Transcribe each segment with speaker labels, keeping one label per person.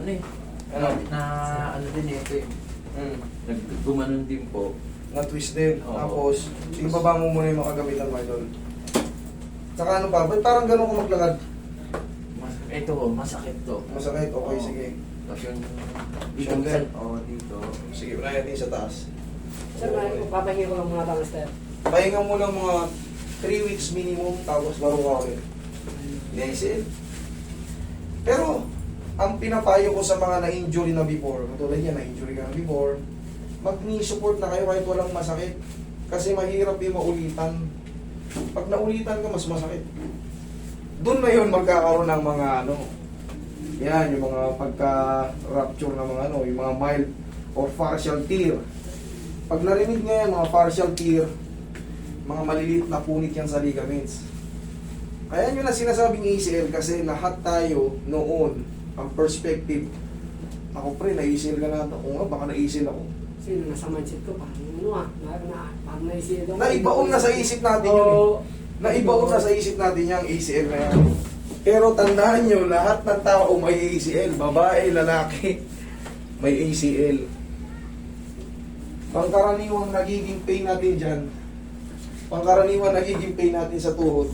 Speaker 1: ano eh.
Speaker 2: Ano?
Speaker 1: Na ano din eh, ito eh. Naggumanon din po.
Speaker 2: Na-twist din.
Speaker 1: Oo.
Speaker 2: Tapos, sige baba mo muna yung mga gamitan mo, idol. Saka ano pa, ba't parang ganun ko maglakad?
Speaker 1: Ito, masakit to.
Speaker 2: Masakit? Okay,
Speaker 1: Oo.
Speaker 2: sige.
Speaker 1: Tapos yung dito,
Speaker 2: Shoulder?
Speaker 1: dito.
Speaker 2: Sige, unahin natin sa taas.
Speaker 3: Sir, papahingi ko lang mga lang, sir.
Speaker 2: Pahinga mo lang mga 3 weeks minimum, tapos laro ka ulit. Yes, eh. Pero, ang pinapayo ko sa mga na-injury na before, katulad yan, na-injury ka na before, mag-knee support na kayo kahit walang masakit. Kasi mahirap yung maulitan. Pag naulitan ka, mas masakit. Doon na yun magkakaroon ng mga ano, yan, yung mga pagka-rupture na mga ano, yung mga mild or partial tear. Pag narinig nyo yan, mga partial tear, mga maliliit na punit yan sa ligaments. Kaya nyo na sinasabing ACL kasi lahat tayo noon, ang perspective, ako pre, na-ACL ka na ito. Kung nga, baka na-ACL ako.
Speaker 3: Sino nasa mindset ko, parang parang naisip ako.
Speaker 2: Naibaon na sa isip natin yun. Eh. Naibaon na sa isip natin yung ACL na yan. Pero tandaan nyo, lahat ng tao may ACL. Babae, lalaki, may ACL. Pangkaraniwang nagiging pain natin dyan, pangkaraniwang nagiging pain natin sa tuhod.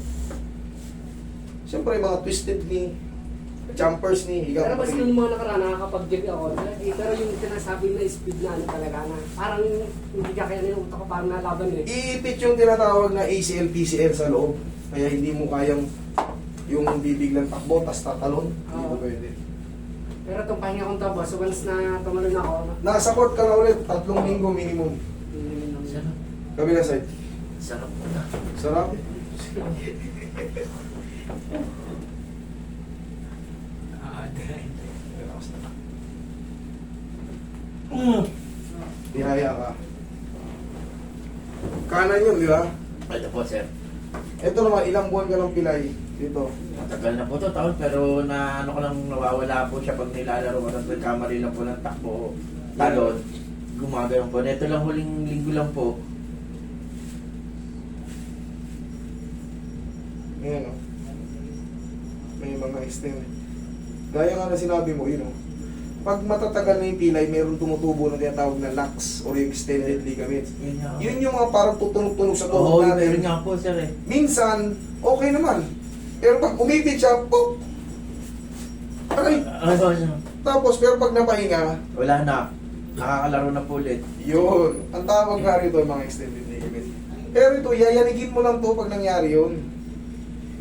Speaker 2: Siyempre, mga twisted knee, jumpers knee,
Speaker 3: Pero
Speaker 2: higa
Speaker 3: mas nung mga nakaraan, nakakapag-jig ako. Pero yung sinasabi na speed na ano talaga na, parang hindi ka kaya yung utak ko parang nalaban eh.
Speaker 2: iipit yung tinatawag na ACL, PCL sa loob. Kaya hindi mo kayang yung bibiglang takbo, tas tatalon. Hindi mo
Speaker 3: Oo.
Speaker 2: pwede.
Speaker 3: Pero itong pahinga kong tabo, so once na tumalon ako,
Speaker 2: Nasa court ka na ulit, 3 linggo minimum.
Speaker 1: Sarap.
Speaker 2: Kabila side.
Speaker 1: Sarap po na.
Speaker 2: Sarap. Tihaya ka. Kanan yun, di ba?
Speaker 1: Ito po, sir.
Speaker 2: Ito naman, ilang buwan ka ng pilay dito.
Speaker 1: Matagal na po to taon, pero na ano ko lang nawawala po siya pag nilalaro ko ng kamari lang po ng takbo. Talon. Gumagano'n po. Ito lang huling linggo lang po.
Speaker 2: Ayan o. May mga extend. Gaya nga na sinabi mo, yun o. Pag matatagal na yung pilay, mayroong tumutubo na tinatawag na lax or yung extended ligaments.
Speaker 1: Yun nga.
Speaker 2: Yun yung mga parang tutunog-tunog sa
Speaker 1: Oo,
Speaker 2: tuhod natin.
Speaker 1: meron nga po, sir eh.
Speaker 2: Minsan, okay naman. Pero pag umipit siya, pop! Aray! Tapos, pero pag napahinga,
Speaker 1: Wala na. Nakakalaro na po ulit.
Speaker 2: yun. Ang tawag nga rito yung mga extended ligaments. Pero ito, yayanigin mo lang to pag nangyari yun.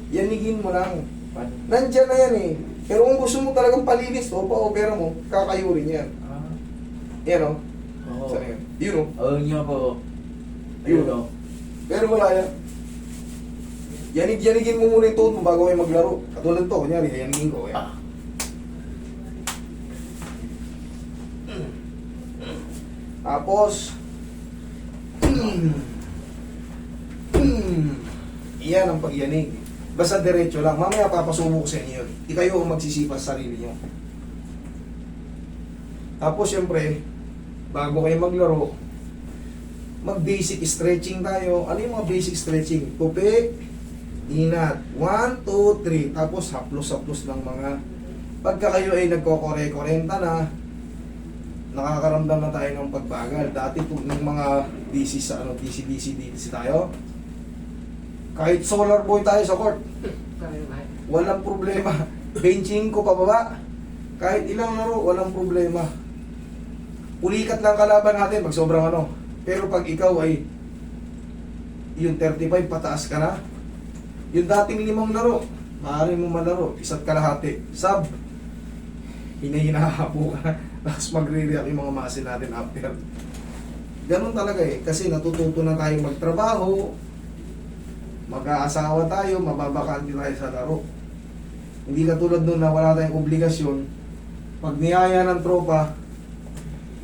Speaker 2: Yanigin mo lang.
Speaker 1: Paano?
Speaker 2: Nandyan na yan eh. Pero kung gusto mo talagang palinis to, pa-opera mo, kakayurin yan.
Speaker 1: Ah.
Speaker 2: Yan o.
Speaker 1: Oo.
Speaker 2: Saan yan? Yun o.
Speaker 1: Oo, yun nga po.
Speaker 2: Yun o. Pero wala yan. Yanigin mo muna yung tuhod mo bago kayo maglaro. Katulad to, kunyari, yanigin ko. Yan.
Speaker 1: Ah.
Speaker 2: Tapos, iyan ang pagyanig. Basta diretso lang. Mamaya papasubo ko sa inyo yun. Di kayo ang magsisipas sa sarili nyo. Tapos, syempre, bago kayo maglaro, mag-basic stretching tayo. Ano yung mga basic stretching? Tupi, inat. 1, 2, 3. Tapos, haplos-haplos ng mga... Pagka kayo ay nagkokore-korenta na, nakakaramdam na tayo ng pagbagal. Dati po ng mga DC sa ano, DC tayo. Kahit solar boy tayo sa court, walang problema. Benching ko pababa. Kahit ilang laro, walang problema. Ulikat lang kalaban natin pag sobrang ano. Pero pag ikaw ay yung 35 pataas ka na, yung dating 5 laro, maaari mo malaro, 1 kalahati. Sub, hinahinahapo ka na. Tapos magre-react yung mga muscle natin after. Ganun talaga eh. Kasi natututo na tayong magtrabaho, mag-aasawa tayo, mababakante tayo sa laro. Hindi katulad nun na wala tayong obligasyon. Pag niyaya ng tropa,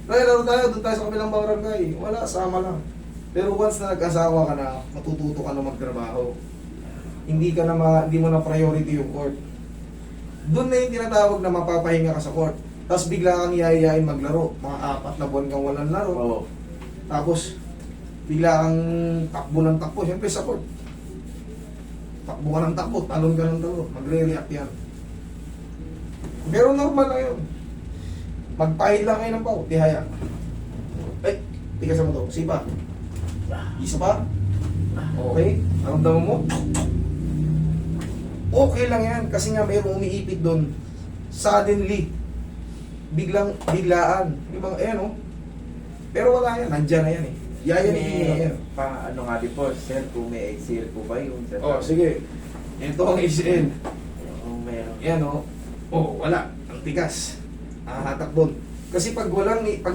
Speaker 2: "Tay, laro tayo, doon tayo sa kabilang barangay." Wala, sama lang. Pero once na nag-asawa ka na, matututo ka na magtrabaho. Hindi mo na priority yung court. Doon na yung tinatawag na mapapahinga ka sa court. Tapos bigla kang yayayain maglaro. Mga 4 na buwan kang walang laro.
Speaker 1: Oo.
Speaker 2: Tapos, bigla kang takbo ng takbo. Siyempre sa court. Takbo ka ng takbo, talon ka ng talon. Magre-react yan. Pero normal lang yun. Magpahid lang kayo ng pao, tihaya. Ay, tigasan mo to. Sipa. Isa pa. Okay. Naramdaman mo? Okay lang yan. Kasi nga mayroong umiipit doon. Suddenly. Biglaan. Di ba? Ayan oh. Pero wala yan. Nandyan na yan eh. Yayanigin lang yan.
Speaker 1: Ano nga din po, sir, kung may ACL po ba yung sir?
Speaker 2: Oh, sige. Ito ang ACL.
Speaker 1: Kung meron.
Speaker 2: Yan oh. Oh, wala. Ang tigas. Hahatak doon. Kasi pag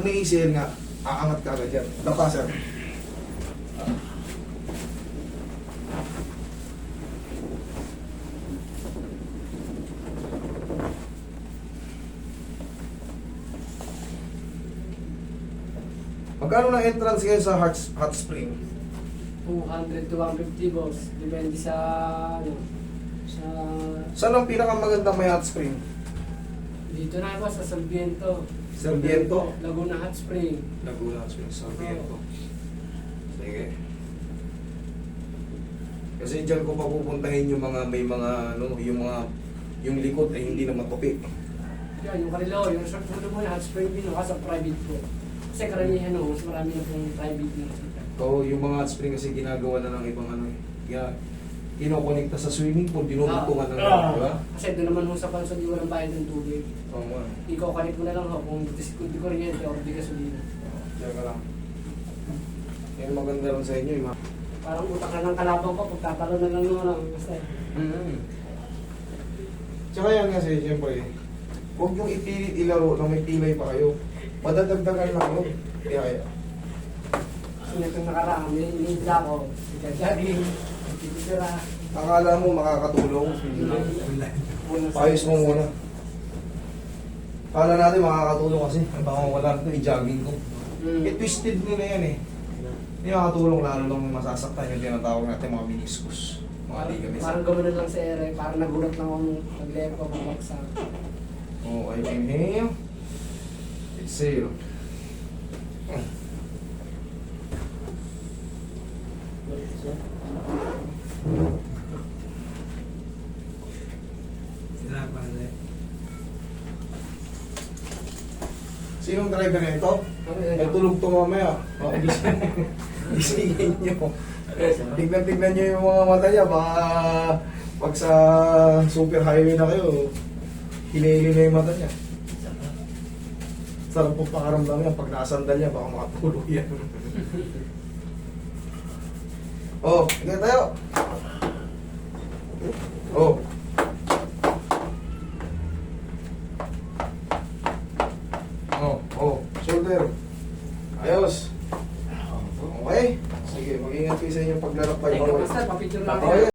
Speaker 2: may ACL nga, aangat ka agad yan. Dapa, sir. Magkano na entrance ngayon sa hot spring?
Speaker 3: 200 to 150 boss. Depende sa ano. Sa
Speaker 2: Saan ang pinakamagandang may hot spring?
Speaker 3: dito na boss sa Sarmiento.
Speaker 2: Sarmiento?
Speaker 3: Laguna Hot Spring.
Speaker 2: Laguna Hot Spring, Sarmiento. Sige. Kasi dyan ko papupuntahin yung mga may mga ano, yung likod ay hindi na matupi.
Speaker 3: Yan, yung kanila, yung short photo mo na Hot Spring din, sa private po. Kasi karamihan mas marami na pong private na.
Speaker 2: Oo, yung mga hot spring kasi ginagawa na ng ibang ano eh. Kaya, kinokonekta sa swimming pool, dinudugtungan na lang, di ba?
Speaker 3: Kasi doon naman ho sa pansod, di walang bayad ng tubig.
Speaker 2: Oo nga.
Speaker 3: Ikaw connect mo na lang ho, kung di kuryente o di gasolina.
Speaker 2: Diyan ka lang. Yan maganda rin sa inyo, yung mga...
Speaker 3: Parang utak ka ng kalabang ko, pagtatalo na lang naman basta.
Speaker 2: Tsaka yan kasi, siyempre, huwag yung ipilit ilaro na may pilay pa kayo. Madadagdagan lang yun. Kaya,
Speaker 3: Kasi itong nakaraan, nilibla ko, jogging, titira.
Speaker 2: akala mo makakatulong. Payos mo muna. Akala natin makakatulong kasi. Baka wala nito, i-jogging ko. Twisted nila yan eh. Hindi makakatulong lalo lang masasaktan yung tinatawag natin mga meniscus. Mga ligaments.
Speaker 3: Parang gawin na lang sa ere, parang nagulat lang akong nag-lepo, bumagsak.
Speaker 2: Oh, I inhale. Exhale. Sinong driver nito? May tulog to mamaya. O, gisingin nyo. Tignan-tignan nyo yung mga mata niya. Baka pag sa super highway na kayo, hinihili na yung mata niya. Sarap po pakaramdam yan. Pag nakasandal niya, baka makatulog yan. Oh, sige tayo. Oh. Oh, shoulder. Ayos. Okay. Sige, mag-ingat kayo sa inyong paglalakbay.
Speaker 3: Teka, basta, papicture lang.
Speaker 2: Okay.